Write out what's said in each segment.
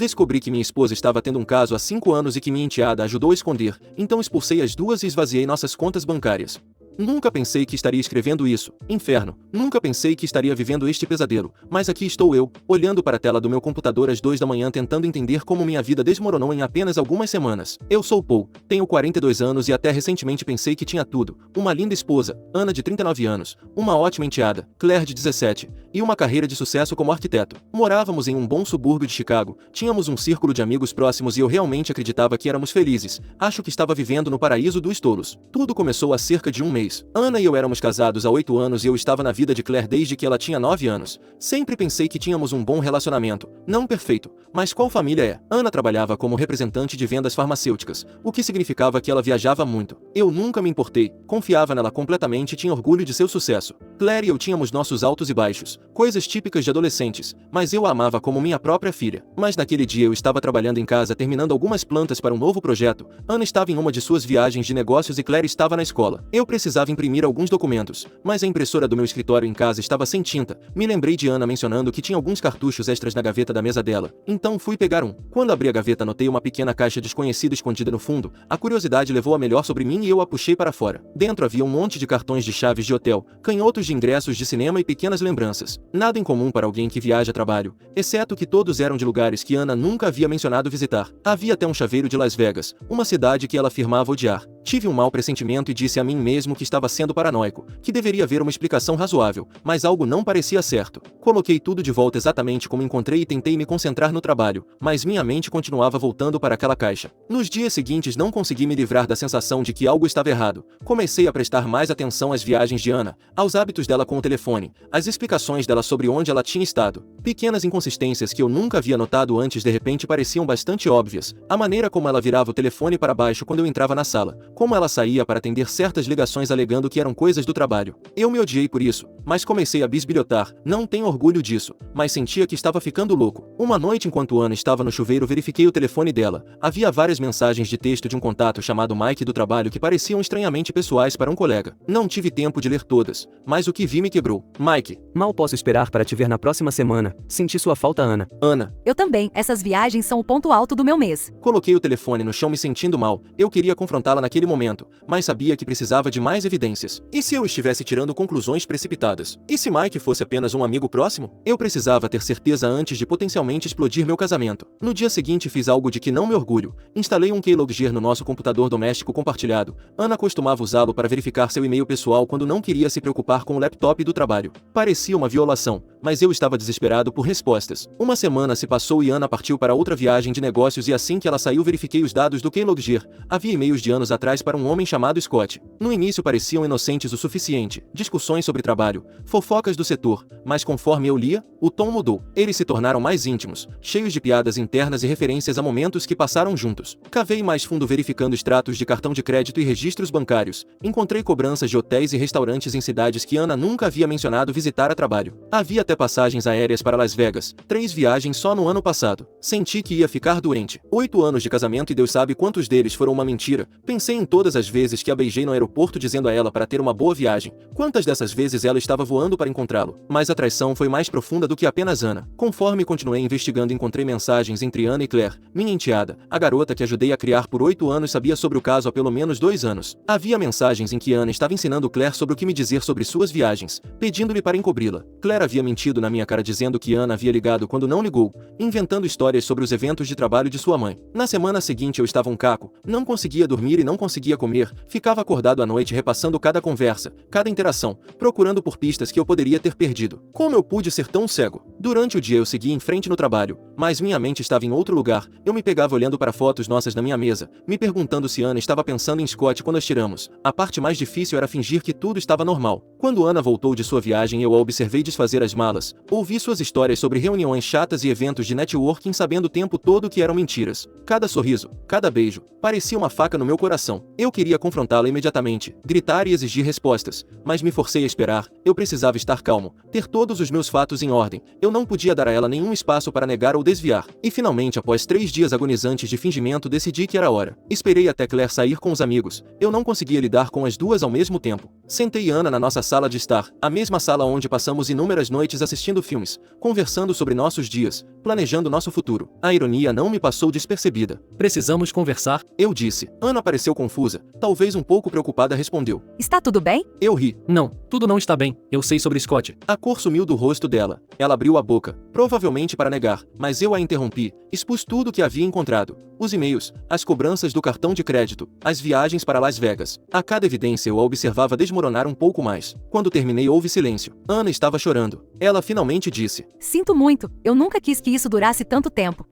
Descobri que minha esposa estava tendo um caso há 5 anos e que minha enteada ajudou a esconder, então expulsei as duas e esvaziei nossas contas bancárias. Nunca pensei que estaria escrevendo isso, inferno, nunca pensei que estaria vivendo este pesadelo, mas aqui estou eu, olhando para a tela do meu computador às 2 da manhã tentando entender como minha vida desmoronou em apenas algumas semanas. Eu sou Paul, tenho 42 anos e até recentemente pensei que tinha tudo, uma linda esposa, Ana de 39 anos, uma ótima enteada, Claire de 17, e uma carreira de sucesso como arquiteto. Morávamos em um bom subúrbio de Chicago, tínhamos um círculo de amigos próximos e eu realmente acreditava que éramos felizes, acho que estava vivendo no paraíso dos tolos. Tudo começou há cerca de um mês. Ana e eu éramos casados há 8 anos e eu estava na vida de Claire desde que ela tinha 9 anos. Sempre pensei que tínhamos um bom relacionamento, não perfeito, mas qual família é? Ana trabalhava como representante de vendas farmacêuticas, o que significava que ela viajava muito. Eu nunca me importei, confiava nela completamente e tinha orgulho de seu sucesso. Claire e eu tínhamos nossos altos e baixos, coisas típicas de adolescentes, mas eu a amava como minha própria filha. Mas naquele dia eu estava trabalhando em casa terminando algumas plantas para um novo projeto, Ana estava em uma de suas viagens de negócios e Claire estava na escola. Eu precisava imprimir alguns documentos, mas a impressora do meu escritório em casa estava sem tinta. Me lembrei de Ana mencionando que tinha alguns cartuchos extras na gaveta da mesa dela, então fui pegar um. Quando abri a gaveta notei uma pequena caixa desconhecida escondida no fundo. A curiosidade levou a melhor sobre mim e eu a puxei para fora. Dentro havia um monte de cartões de chaves de hotel, canhotos de ingressos de cinema e pequenas lembranças. Nada incomum para alguém que viaja a trabalho, exceto que todos eram de lugares que Ana nunca havia mencionado visitar. Havia até um chaveiro de Las Vegas, uma cidade que ela afirmava odiar. Tive um mau pressentimento e disse a mim mesmo que estava sendo paranoico, que deveria haver uma explicação razoável, mas algo não parecia certo. Coloquei tudo de volta exatamente como encontrei e tentei me concentrar no trabalho, mas minha mente continuava voltando para aquela caixa. Nos dias seguintes não consegui me livrar da sensação de que algo estava errado. Comecei a prestar mais atenção às viagens de Ana, aos hábitos dela com o telefone, às explicações dela sobre onde ela tinha estado. Pequenas inconsistências que eu nunca havia notado antes de repente pareciam bastante óbvias. A maneira como ela virava o telefone para baixo quando eu entrava na sala, como ela saía para atender certas ligações alegando que eram coisas do trabalho. Eu me odiei por isso, mas comecei a bisbilhotar. Não tenho orgulho disso, mas sentia que estava ficando louco. Uma noite enquanto Ana estava no chuveiro verifiquei o telefone dela. Havia várias mensagens de texto de um contato chamado Mike do trabalho que pareciam estranhamente pessoais para um colega. Não tive tempo de ler todas, mas o que vi me quebrou. Mike: mal posso esperar para te ver na próxima semana. Senti sua falta, Ana. Ana: eu também, essas viagens são o ponto alto do meu mês. Coloquei o telefone no chão me sentindo mal. Eu queria confrontá-la naquele momento, mas sabia que precisava de mais evidências. E se eu estivesse tirando conclusões precipitadas? E se Mike fosse apenas um amigo próximo? Eu precisava ter certeza antes de potencialmente explodir meu casamento. No dia seguinte fiz algo de que não me orgulho. Instalei um Keylogger no nosso computador doméstico compartilhado. Ana costumava usá-lo para verificar seu e-mail pessoal quando não queria se preocupar com o laptop do trabalho. Parecia uma violação, mas eu estava desesperado por respostas. Uma semana se passou e Ana partiu para outra viagem de negócios e assim que ela saiu verifiquei os dados do Keylogger. Havia e-mails de anos atrás para um homem chamado Scott. No início pareciam inocentes o suficiente, discussões sobre trabalho, fofocas do setor, mas conforme eu lia, o tom mudou. Eles se tornaram mais íntimos, cheios de piadas internas e referências a momentos que passaram juntos. Cavei mais fundo verificando extratos de cartão de crédito e registros bancários. Encontrei cobranças de hotéis e restaurantes em cidades que Ana nunca havia mencionado visitar a trabalho. Havia até passagens aéreas para Las Vegas, 3 viagens só no ano passado. Senti que ia ficar doente. 8 anos de casamento e Deus sabe quantos deles foram uma mentira. Pensei em todas as vezes que a beijei no aeroporto dizendo a ela para ter uma boa viagem. Quantas dessas vezes ela estava voando para encontrá-lo? Mas a traição foi mais profunda do que apenas Ana. Conforme continuei investigando encontrei mensagens entre Ana e Claire, minha enteada. A garota que ajudei a criar por 8 anos sabia sobre o caso há pelo menos 2 anos. Havia mensagens em que Ana estava ensinando Claire sobre o que me dizer sobre suas viagens, pedindo-me para encobri-la. Claire havia mentido na minha cara dizendo que Ana havia ligado quando não ligou, inventando histórias sobre os eventos de trabalho de sua mãe. Na semana seguinte eu estava um caco, não conseguia dormir e não conseguia comer, ficava acordado à noite repassando cada conversa, cada interação, procurando por pistas que eu poderia ter perdido. Como eu pude ser tão cego? Durante o dia eu seguia em frente no trabalho, mas minha mente estava em outro lugar. Eu me pegava olhando para fotos nossas na minha mesa, me perguntando se Ana estava pensando em Scott quando as tiramos. A parte mais difícil era fingir que tudo estava normal. Quando Ana voltou de sua viagem eu a observei desfazer as malas, ouvi suas histórias sobre reuniões chatas e eventos de networking sabendo o tempo todo que eram mentiras. Cada sorriso, cada beijo, parecia uma faca no meu coração. Eu queria confrontá-la imediatamente, gritar e exigir respostas, mas me forcei a esperar. Eu precisava estar calmo, ter todos os meus fatos em ordem. Eu não podia dar a ela nenhum espaço para negar ou desviar. E finalmente, após 3 dias agonizantes de fingimento, decidi que era hora. Esperei até Claire sair com os amigos. Eu não conseguia lidar com as duas ao mesmo tempo. Sentei Ana na nossa sala de estar, a mesma sala onde passamos inúmeras noites assistindo filmes, conversando sobre nossos dias, planejando nosso futuro. A ironia não me passou despercebida. Precisamos conversar. Eu disse. Ana pareceu confusa, talvez um pouco preocupada respondeu. Está tudo bem? Eu ri. Não, tudo não está bem. Eu sei sobre Scott. A cor sumiu do rosto dela. Ela abriu a boca, provavelmente para negar, mas eu a interrompi. Expus tudo o que havia encontrado. Os e-mails, as cobranças do cartão de crédito, as viagens para Las Vegas. A cada evidência eu a observava desmoronar um pouco mais. Quando terminei houve silêncio. Ana estava chorando. Ela finalmente disse. Sinto muito, eu nunca quis que isso durasse tanto tempo.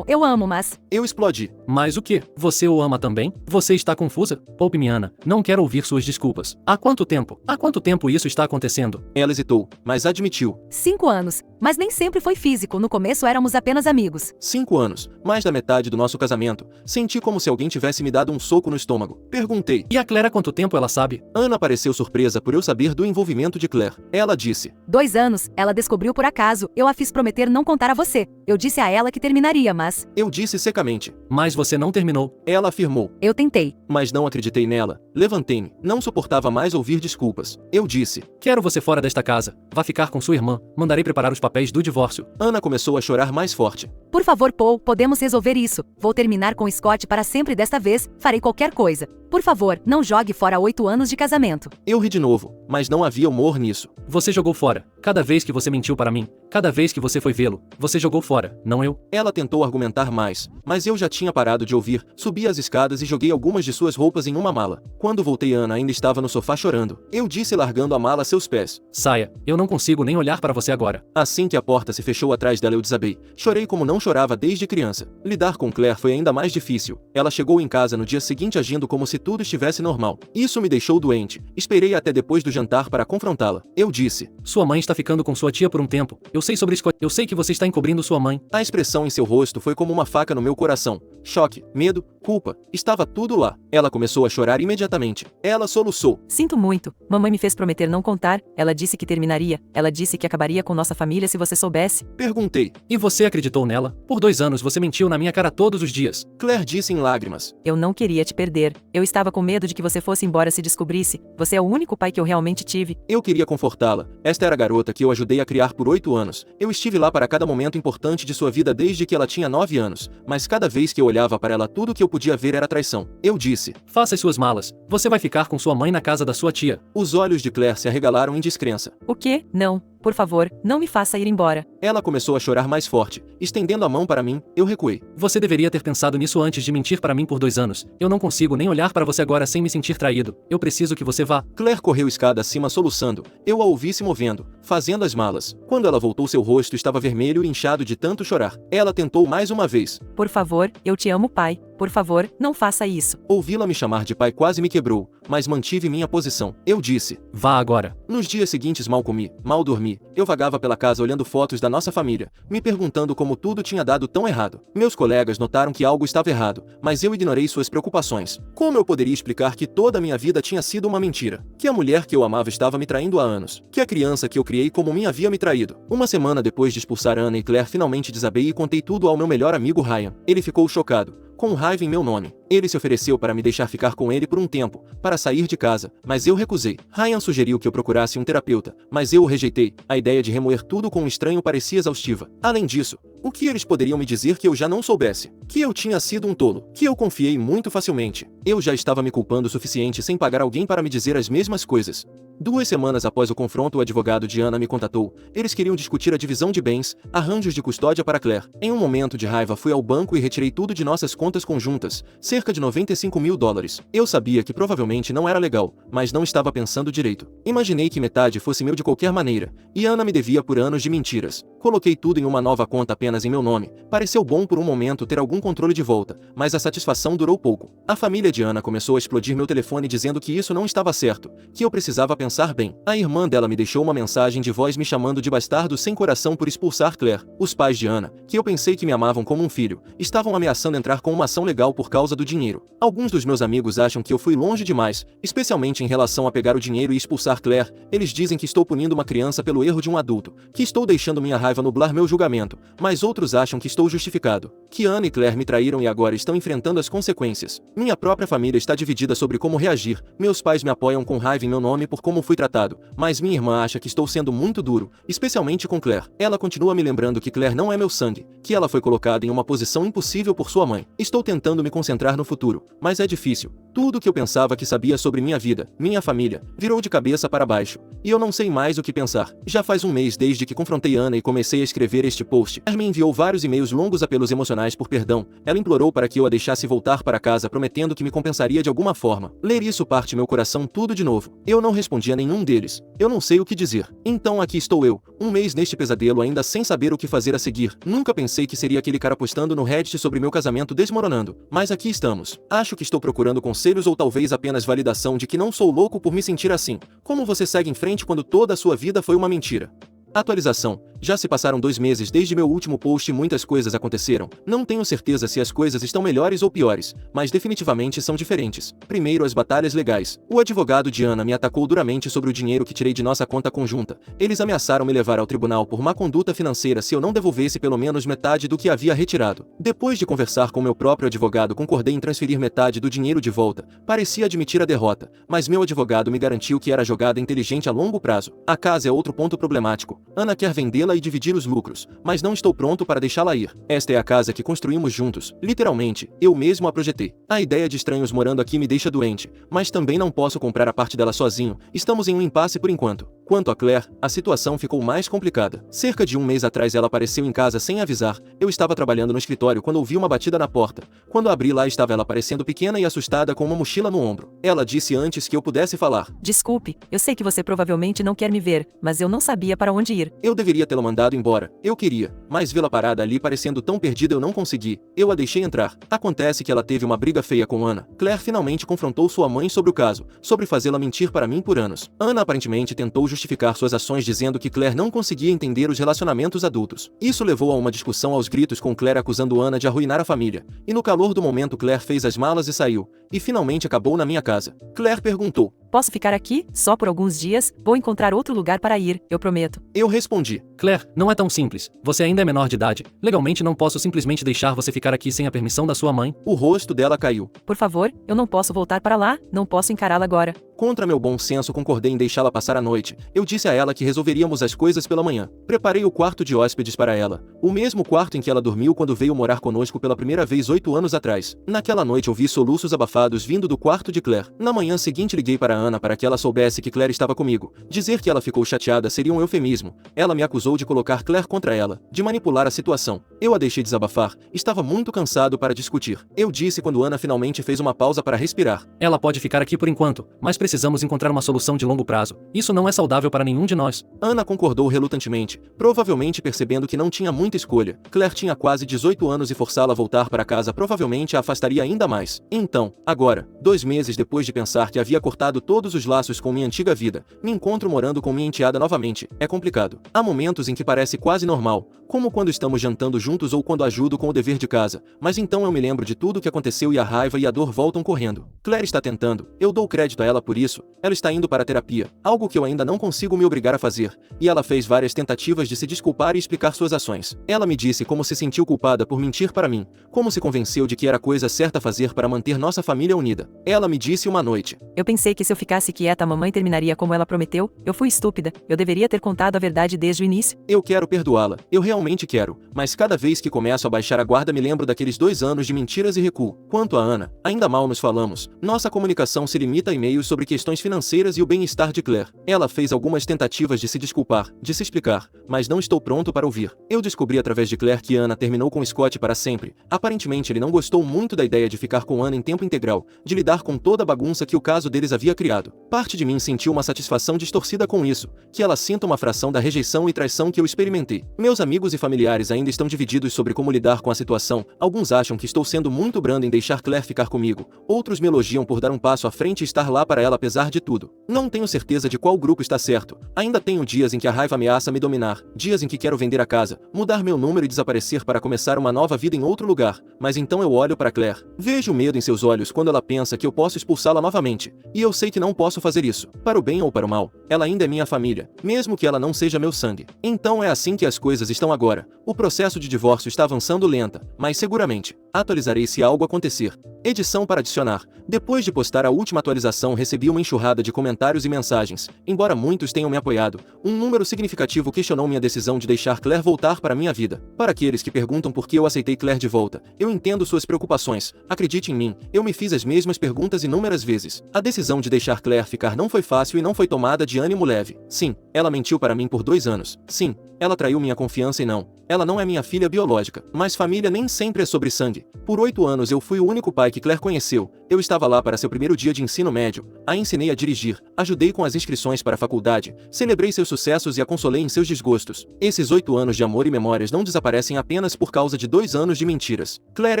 Eu amo, mas... Eu explodi. Mas o quê? Você o ama também? Você está confusa? Poupe-me, Ana. Não quero ouvir suas desculpas. Há quanto tempo? Há quanto tempo isso está acontecendo? Ela hesitou, mas admitiu. 5 anos. Mas nem sempre foi físico, no começo éramos apenas amigos. 5 anos, mais da metade do nosso casamento. Senti como se alguém tivesse me dado um soco no estômago. Perguntei. E a Claire há quanto tempo ela sabe? Ana pareceu surpresa por eu saber do envolvimento de Claire. Ela disse. 2 anos, ela descobriu por acaso, eu a fiz prometer não contar a você. Eu disse a ela que terminaria, mas... Eu disse secamente. Mas você não terminou. Ela afirmou. Eu tentei. Mas não acreditei nela. Levantei-me. Não suportava mais ouvir desculpas. Eu disse. Quero você fora desta casa. Vá ficar com sua irmã. Mandarei preparar os papéis do divórcio. Ana começou a chorar mais forte. Por favor, Paul, podemos resolver isso. Vou terminar com Scott para sempre desta vez, farei qualquer coisa. Por favor, não jogue fora 8 anos de casamento. Eu ri de novo, mas não havia humor nisso. Você jogou fora. Cada vez que você mentiu para mim, cada vez que você foi vê-lo, você jogou fora, não eu? Ela tentou argumentar mais, mas eu já tinha parado de ouvir, subi as escadas e joguei algumas de suas roupas em uma mala. Quando voltei, Ana ainda estava no sofá chorando. Eu disse largando a mala a seus pés. Saia, eu não consigo nem olhar para você agora. Assim que a porta se fechou atrás dela eu desabei. Chorei como não chorava desde criança. Lidar com Claire foi ainda mais difícil. Ela chegou em casa no dia seguinte agindo como se tudo estivesse normal. Isso me deixou doente. Esperei até depois do jantar para confrontá-la. Eu disse. Sua mãe está ficando com sua tia por um tempo. Eu sei sobre Scott. Eu sei que você está encobrindo sua mãe. A expressão em seu rosto foi como uma faca no meu coração. Choque, medo, culpa. Estava tudo lá. Ela começou a chorar imediatamente. Ela soluçou. Sinto muito. Mamãe me fez prometer não contar. Ela disse que terminaria. Ela disse que acabaria com nossa família se você soubesse. Perguntei. E você acreditou nela? Por 2 anos você mentiu na minha cara todos os dias. Claire disse em lágrimas. Eu não queria te perder. Eu estava com medo de que você fosse embora se descobrisse. Você é o único pai que eu realmente tive. Eu queria confortá-la. Esta era a garota que eu ajudei a criar por 8 anos. Eu estive lá para cada momento importante de sua vida desde que ela tinha 9 anos. Mas cada vez que eu olhava para ela tudo que eu podia ver era traição. Eu disse. Faça as suas malas. Você vai ficar com sua mãe na casa da sua tia. Os olhos de Claire se arregalaram em descrença. O quê? Não. Por favor, não me faça ir embora. Ela começou a chorar mais forte. Estendendo a mão para mim, eu recuei. Você deveria ter pensado nisso antes de mentir para mim por 2 anos. Eu não consigo nem olhar para você agora sem me sentir traído. Eu preciso que você vá. Claire correu escada acima soluçando. Eu a ouvi se movendo, fazendo as malas. Quando ela voltou, seu rosto estava vermelho e inchado de tanto chorar. Ela tentou mais uma vez. Por favor, eu te amo, pai. Por favor, não faça isso. Ouvi-la me chamar de pai quase me quebrou, mas mantive minha posição. Eu disse. Vá agora. Nos dias seguintes mal comi, mal dormi. Eu vagava pela casa olhando fotos da nossa família, me perguntando como tudo tinha dado tão errado. Meus colegas notaram que algo estava errado, mas eu ignorei suas preocupações. Como eu poderia explicar que toda a minha vida tinha sido uma mentira? Que a mulher que eu amava estava me traindo há anos? Que a criança que eu criei como mim havia me traído? Uma semana depois de expulsar Ana e Claire, finalmente desabei e contei tudo ao meu melhor amigo Ryan. Ele ficou chocado, com raiva em meu nome. Ele se ofereceu para me deixar ficar com ele por um tempo, para sair de casa, mas eu recusei. Ryan sugeriu que eu procurasse um terapeuta, mas eu o rejeitei. A ideia de remoer tudo com um estranho parecia exaustiva. Além disso, o que eles poderiam me dizer que eu já não soubesse? Que eu tinha sido um tolo, que eu confiei muito facilmente. Eu já estava me culpando o suficiente sem pagar alguém para me dizer as mesmas coisas. 2 semanas após o confronto, o advogado de Ana me contatou. Eles queriam discutir a divisão de bens, arranjos de custódia para Claire. Em um momento de raiva, fui ao banco e retirei tudo de nossas contas conjuntas, cerca de $95.000. Eu sabia que provavelmente não era legal, mas não estava pensando direito. Imaginei que metade fosse meu de qualquer maneira, e Ana me devia por anos de mentiras. Coloquei tudo em uma nova conta apenas em meu nome. Pareceu bom por um momento ter algum controle de volta, mas a satisfação durou pouco. A família de Ana começou a explodir meu telefone dizendo que isso não estava certo, que eu precisava pensar pensar bem. A irmã dela me deixou uma mensagem de voz me chamando de bastardo sem coração por expulsar Claire. Os pais de Ana, que eu pensei que me amavam como um filho, estavam ameaçando entrar com uma ação legal por causa do dinheiro. Alguns dos meus amigos acham que eu fui longe demais, especialmente em relação a pegar o dinheiro e expulsar Claire. Eles dizem que estou punindo uma criança pelo erro de um adulto, que estou deixando minha raiva nublar meu julgamento, mas outros acham que estou justificado, que Ana e Claire me traíram e agora estão enfrentando as consequências. Minha própria família está dividida sobre como reagir. Meus pais me apoiam com raiva em meu nome por como fui tratado, mas minha irmã acha que estou sendo muito duro, especialmente com Claire. Ela continua me lembrando que Claire não é meu sangue, que ela foi colocada em uma posição impossível por sua mãe. Estou tentando me concentrar no futuro, mas é difícil. Tudo o que eu pensava que sabia sobre minha vida, minha família, virou de cabeça para baixo, e eu não sei mais o que pensar. Já faz um mês desde que confrontei Ana e comecei a escrever este post. Ela me enviou vários e-mails longos apelos emocionais por perdão. Ela implorou para que eu a deixasse voltar para casa prometendo que me compensaria de alguma forma. Ler isso parte meu coração tudo de novo. Eu não respondi a nenhum deles. Eu não sei o que dizer. Então aqui estou eu, um mês neste pesadelo ainda sem saber o que fazer a seguir. Nunca pensei que seria aquele cara postando no Reddit sobre meu casamento desmoronando. Mas aqui estamos. Acho que estou procurando conselhos ou talvez apenas validação de que não sou louco por me sentir assim. Como você segue em frente quando toda a sua vida foi uma mentira? Atualização. Já se passaram 2 meses desde meu último post e muitas coisas aconteceram. Não tenho certeza se as coisas estão melhores ou piores, mas definitivamente são diferentes. Primeiro, as batalhas legais. O advogado de Ana me atacou duramente sobre o dinheiro que tirei de nossa conta conjunta. Eles ameaçaram me levar ao tribunal por má conduta financeira se eu não devolvesse pelo menos metade do que havia retirado. Depois de conversar com meu próprio advogado, concordei em transferir metade do dinheiro de volta. Parecia admitir a derrota, mas meu advogado me garantiu que era jogada inteligente a longo prazo. A casa é outro ponto problemático. Ana quer vendê-la e dividir os lucros, mas não estou pronto para deixá-la ir. Esta é a casa que construímos juntos. Literalmente, eu mesmo a projetei. A ideia de estranhos morando aqui me deixa doente, mas também não posso comprar a parte dela sozinho. Estamos em um impasse por enquanto. Quanto a Claire, a situação ficou mais complicada. Cerca de um mês atrás ela apareceu em casa sem avisar. Eu estava trabalhando no escritório quando ouvi uma batida na porta. Quando abri, lá estava ela parecendo pequena e assustada com uma mochila no ombro. Ela disse antes que eu pudesse falar. Desculpe, eu sei que você provavelmente não quer me ver, mas eu não sabia para onde ir. Eu deveria tê-la mandado embora. Eu queria, mas vê-la parada ali parecendo tão perdida eu não consegui. Eu a deixei entrar. Acontece que ela teve uma briga feia com Ana. Claire finalmente confrontou sua mãe sobre o caso, sobre fazê-la mentir para mim por anos. Ana aparentemente tentou justificar suas ações dizendo que Claire não conseguia entender os relacionamentos adultos. Isso levou a uma discussão aos gritos com Claire acusando Ana de arruinar a família. E no calor do momento Claire fez as malas e saiu. E finalmente acabou na minha casa. Claire perguntou. Posso ficar aqui, só por alguns dias? Vou encontrar outro lugar para ir, eu prometo. Eu respondi. Claire, não é tão simples. Você ainda é menor de idade. Legalmente não posso simplesmente deixar você ficar aqui sem a permissão da sua mãe. O rosto dela caiu. Por favor, eu não posso voltar para lá, não posso encará-la agora. Contra meu bom senso concordei em deixá-la passar a noite. Eu disse a ela que resolveríamos as coisas pela manhã. Preparei o quarto de hóspedes para ela. O mesmo quarto em que ela dormiu quando veio morar conosco pela primeira vez 8 anos atrás. Naquela noite ouvi soluços abafados vindo do quarto de Claire. Na manhã seguinte liguei para Ana para que ela soubesse que Claire estava comigo. Dizer que ela ficou chateada seria um eufemismo. Ela me acusou de colocar Claire contra ela, de manipular a situação. Eu a deixei desabafar. Estava muito cansado para discutir. Eu disse quando Ana finalmente fez uma pausa para respirar. Ela pode ficar aqui por enquanto, mas precisamos encontrar uma solução de longo prazo. Isso não é saudável para nenhum de nós. Ana concordou relutantemente, provavelmente percebendo que não tinha muita escolha. Claire tinha quase 18 anos e forçá-la a voltar para casa provavelmente a afastaria ainda mais. Então, agora, 2 meses depois de pensar que havia cortado todos os laços com minha antiga vida, me encontro morando com minha enteada novamente. É complicado. Há momentos em que parece quase normal, como quando estamos jantando juntos ou quando ajudo com o dever de casa, mas então eu me lembro de tudo o que aconteceu e a raiva e a dor voltam correndo. Claire está tentando, eu dou crédito a ela por isso. Ela está indo para a terapia, algo que eu ainda não consigo me obrigar a fazer, e ela fez várias tentativas de se desculpar e explicar suas ações. Ela me disse como se sentiu culpada por mentir para mim, como se convenceu de que era a coisa certa a fazer para manter nossa família unida. Ela me disse uma noite. Eu pensei que se eu ficasse quieta a mamãe terminaria como ela prometeu. Eu fui estúpida, eu deveria ter contado a verdade desde o início. Eu quero perdoá-la, eu realmente quero, mas cada vez que começo a baixar a guarda me lembro daqueles 2 anos de mentiras e recuo. Quanto a Ana, ainda mal nos falamos. Nossa comunicação se limita a e-mails sobre questões financeiras e o bem-estar de Claire. Ela fez algumas tentativas de se desculpar, de se explicar, mas não estou pronto para ouvir. Eu descobri através de Claire que Ana terminou com Scott para sempre. Aparentemente ele não gostou muito da ideia de ficar com Ana em tempo integral, de lidar com toda a bagunça que o caso deles havia criado. Parte de mim sentiu uma satisfação distorcida com isso, que ela sinta uma fração da rejeição e traição que eu experimentei. Meus amigos e familiares ainda estão divididos sobre como lidar com a situação. Alguns acham que estou sendo muito brando em deixar Claire ficar comigo. Outros me elogiam por dar um passo à frente e estar lá para ela ela apesar de tudo. Não tenho certeza de qual grupo está certo. Ainda tenho dias em que a raiva ameaça me dominar, dias em que quero vender a casa, mudar meu número e desaparecer para começar uma nova vida em outro lugar. Mas então eu olho para Claire. Vejo o medo em seus olhos quando ela pensa que eu posso expulsá-la novamente. E eu sei que não posso fazer isso. Para o bem ou para o mal, ela ainda é minha família, mesmo que ela não seja meu sangue. Então é assim que as coisas estão agora. O processo de divórcio está avançando lenta, mas seguramente. Atualizarei se algo acontecer. Edição para adicionar. Depois de postar a última atualização, recebi uma enxurrada de comentários e mensagens. Embora muitos tenham me apoiado, um número significativo questionou minha decisão de deixar Claire voltar para minha vida. Para aqueles que perguntam por que eu aceitei Claire de volta, eu entendo suas preocupações. Acredite em mim, eu me fiz as mesmas perguntas inúmeras vezes. A decisão de deixar Claire ficar não foi fácil e não foi tomada de ânimo leve. Sim, ela mentiu para mim por 2 anos. Sim, ela traiu minha confiança e não. Ela não é minha filha biológica. Mas família nem sempre é sobre sangue. Por 8 anos eu fui o único pai que Claire conheceu. Eu estava lá para seu primeiro dia de ensino médio. A ensinei a dirigir, ajudei com as inscrições para a faculdade, celebrei seus sucessos e a consolei em seus desgostos. Esses 8 anos de amor e memórias não desaparecem apenas por causa de 2 anos de mentiras. Claire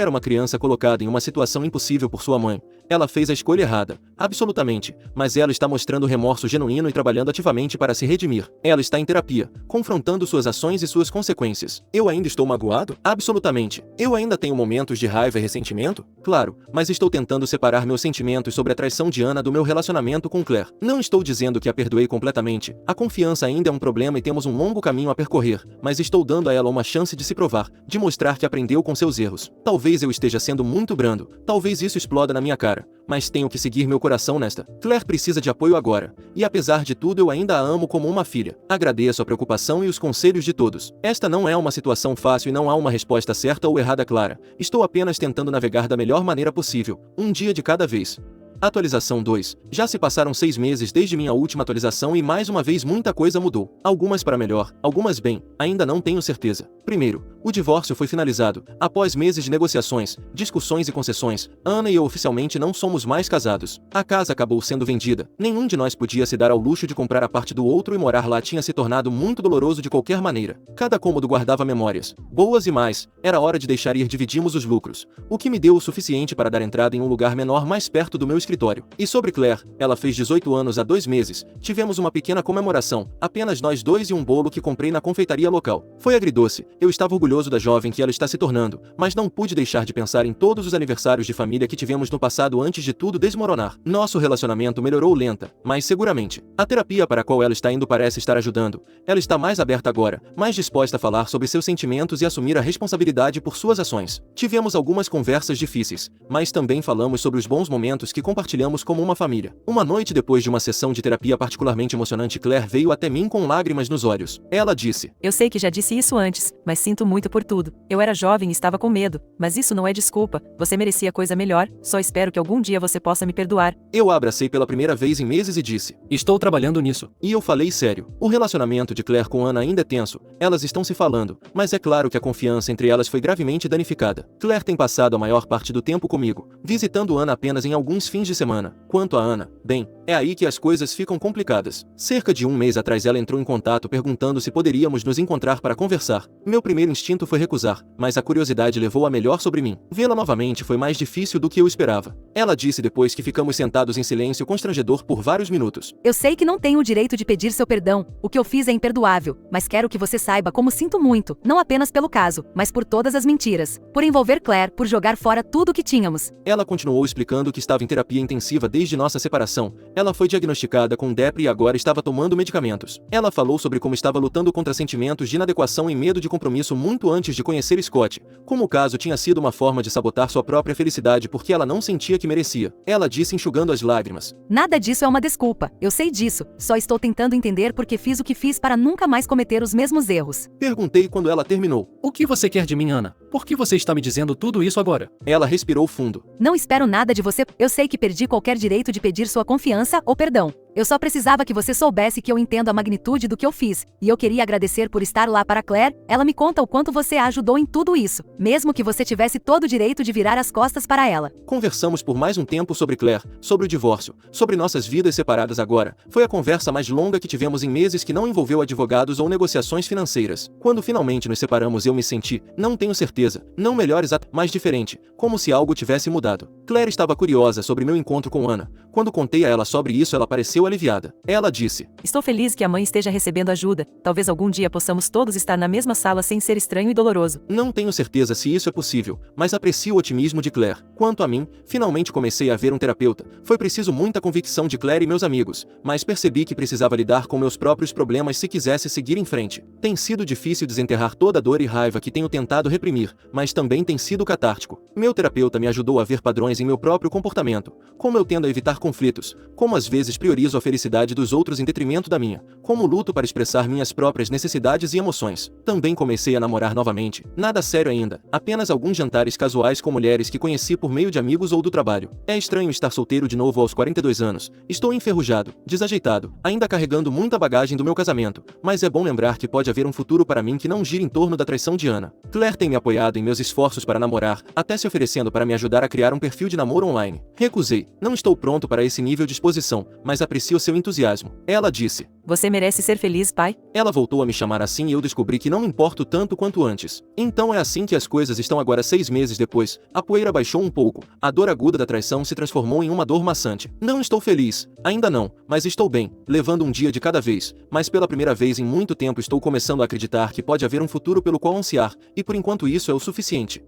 era uma criança colocada em uma situação impossível por sua mãe. Ela fez a escolha errada, absolutamente, mas ela está mostrando remorso genuíno e trabalhando ativamente para se redimir. Ela está em terapia, confrontando suas ações e suas consequências. Eu ainda estou magoado? Absolutamente. Eu ainda tenho momentos de raiva e ressentimento? Claro, mas estou tentando separar meus sentimentos sobre a traição de Anna do meu relacionamento com Claire. Não estou dizendo que a perdoei completamente. A confiança ainda é um problema e temos um longo caminho a percorrer, mas estou dando a ela uma chance de se provar, de mostrar que aprendeu com seus erros. Talvez eu esteja sendo muito brando, talvez isso exploda na minha cara, mas tenho que seguir meu coração nesta. Claire precisa de apoio agora, e apesar de tudo eu ainda a amo como uma filha. Agradeço a preocupação e os conselhos de todos. Esta não é uma situação fácil e não há uma resposta certa ou errada clara. Estou apenas tentando navegar da melhor maneira possível, um dia de cada vez. Atualização 2. Já se passaram 6 meses desde minha última atualização e mais uma vez muita coisa mudou. Algumas para melhor, algumas bem, ainda não tenho certeza. Primeiro, o divórcio foi finalizado. Após meses de negociações, discussões e concessões, Anna e eu oficialmente não somos mais casados. A casa acabou sendo vendida. Nenhum de nós podia se dar ao luxo de comprar a parte do outro e morar lá tinha se tornado muito doloroso de qualquer maneira. Cada cômodo guardava memórias, boas e mais. Era hora de deixar ir, dividimos os lucros, o que me deu o suficiente para dar entrada em um lugar menor mais perto do meu escritório. E sobre Claire, ela fez 18 anos há 2 meses. Tivemos uma pequena comemoração, apenas nós dois e um bolo que comprei na confeitaria local. Foi agridoce, eu estava orgulhoso da jovem que ela está se tornando, mas não pude deixar de pensar em todos os aniversários de família que tivemos no passado antes de tudo desmoronar. Nosso relacionamento melhorou lenta, mas seguramente. A terapia para a qual ela está indo parece estar ajudando. Ela está mais aberta agora, mais disposta a falar sobre seus sentimentos e assumir a responsabilidade por suas ações. Tivemos algumas conversas difíceis, mas também falamos sobre os bons momentos que compartilhamos como uma família. Uma noite depois de uma sessão de terapia particularmente emocionante, Claire veio até mim com lágrimas nos olhos. Ela disse: Eu sei que já disse isso antes, mas sinto muito por tudo. Eu era jovem e estava com medo, mas isso não é desculpa. Você merecia coisa melhor, só espero que algum dia você possa me perdoar. Eu a abracei pela primeira vez em meses e disse: Estou trabalhando nisso. E eu falei sério. O relacionamento de Claire com Anna ainda é tenso. Elas estão se falando, mas é claro que a confiança entre elas foi gravemente danificada. Claire tem passado a maior parte do tempo comigo, visitando Anna apenas em alguns fins de semana. Quanto a Anna, bem, é aí que as coisas ficam complicadas. Cerca de um mês atrás ela entrou em contato perguntando se poderíamos nos encontrar para conversar. Meu primeiro instinto foi recusar, mas a curiosidade levou a melhor sobre mim. Vê-la novamente foi mais difícil do que eu esperava. Ela disse depois que ficamos sentados em silêncio constrangedor por vários minutos: Eu sei que não tenho o direito de pedir seu perdão. O que eu fiz é imperdoável, mas quero que você saiba como sinto muito, não apenas pelo caso, mas por todas as mentiras. Por envolver Claire, por jogar fora tudo o que tínhamos. Ela continuou explicando que estava em terapia intensiva desde nossa separação. Ela foi diagnosticada com depre e agora estava tomando medicamentos. Ela falou sobre como estava lutando contra sentimentos de inadequação e medo de compromisso muito antes de conhecer Scott, como o caso tinha sido uma forma de sabotar sua própria felicidade porque ela não sentia que merecia. Ela disse enxugando as lágrimas: Nada disso é uma desculpa, eu sei disso, só estou tentando entender por que fiz o que fiz para nunca mais cometer os mesmos erros. Perguntei quando ela terminou: O que você quer de mim, Anna? Por que você está me dizendo tudo isso agora? Ela respirou fundo. Não espero nada de você, eu sei que perdi qualquer direito de pedir sua confiança ou perdão. Eu só precisava que você soubesse que eu entendo a magnitude do que eu fiz, e eu queria agradecer por estar lá para Claire. Ela me conta o quanto você a ajudou em tudo isso, mesmo que você tivesse todo o direito de virar as costas para ela. Conversamos por mais um tempo sobre Claire, sobre o divórcio, sobre nossas vidas separadas agora. Foi a conversa mais longa que tivemos em meses que não envolveu advogados ou negociações financeiras. Quando finalmente nos separamos eu me senti, não tenho certeza, não melhor mas diferente, como se algo tivesse mudado. Claire estava curiosa sobre meu encontro com Ana. Quando contei a ela sobre isso ela pareceu aliviada. Ela disse: Estou feliz que a mãe esteja recebendo ajuda. Talvez algum dia possamos todos estar na mesma sala sem ser estranho e doloroso. Não tenho certeza se isso é possível, mas aprecio o otimismo de Claire. Quanto a mim, finalmente comecei a ver um terapeuta. Foi preciso muita convicção de Claire e meus amigos, mas percebi que precisava lidar com meus próprios problemas se quisesse seguir em frente. Tem sido difícil desenterrar toda a dor e raiva que tenho tentado reprimir, mas também tem sido catártico. Meu terapeuta me ajudou a ver padrões em meu próprio comportamento, como eu tendo a evitar conflitos, como às vezes priorizo a felicidade dos outros em detrimento da minha, como luto para expressar minhas próprias necessidades e emoções. Também comecei a namorar novamente, nada sério ainda, apenas alguns jantares casuais com mulheres que conheci por meio de amigos ou do trabalho. É estranho estar solteiro de novo aos 42 anos, estou enferrujado, desajeitado, ainda carregando muita bagagem do meu casamento, mas é bom lembrar que pode haver um futuro para mim que não gira em torno da traição de Ana. Claire tem me apoiado em meus esforços para namorar, até se oferecendo para me ajudar a criar um perfil de namoro online. Recusei, não estou pronto para esse nível de exposição, mas aprecio seu entusiasmo. Ela disse: Você merece ser feliz, pai. Ela voltou a me chamar assim e eu descobri que não me importo tanto quanto antes. Então é assim que as coisas estão agora 6 meses depois. A poeira baixou um pouco, a dor aguda da traição se transformou em uma dor maçante. Não estou feliz, ainda não, mas estou bem, levando um dia de cada vez, mas pela primeira vez em muito tempo estou começando a acreditar que pode haver um futuro pelo qual ansiar, e por enquanto isso é o suficiente.